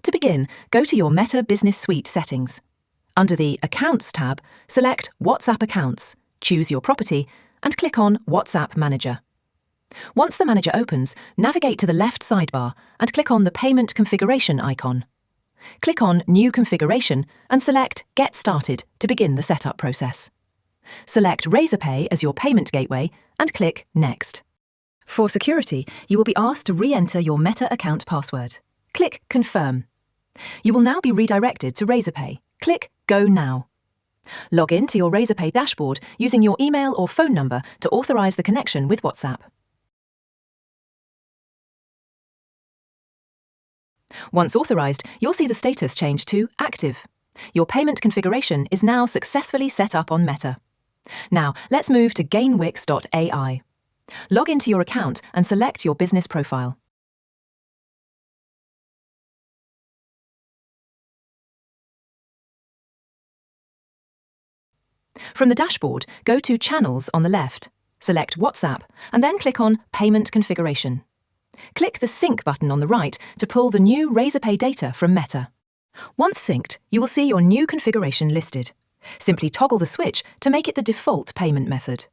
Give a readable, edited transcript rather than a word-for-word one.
To begin, go to your Meta Business Suite settings. Under the Accounts tab, select WhatsApp Accounts, choose your property, and click on WhatsApp Manager. Once the manager opens, navigate to the left sidebar and click on the Payment Configuration icon. Click on New Configuration and select Get Started to begin the setup process. Select Razorpay as your payment gateway and click Next. For security, you will be asked to re-enter your Meta account password. Click Confirm. You will now be redirected to Razorpay. Click Go Now. Log in to your Razorpay dashboard using your email or phone number to authorize the connection with WhatsApp. Once authorized, you'll see the status change to Active. Your payment configuration is now successfully set up on Meta. Now, let's move to GainWix.ai. Log into your account and select your business profile. From the dashboard, go to Channels on the left, select WhatsApp, and then click on Payment Configuration. Click the Sync button on the right to pull the new Razorpay data from Meta. Once synced, you will see your new configuration listed. Simply toggle the switch to make it the default payment method.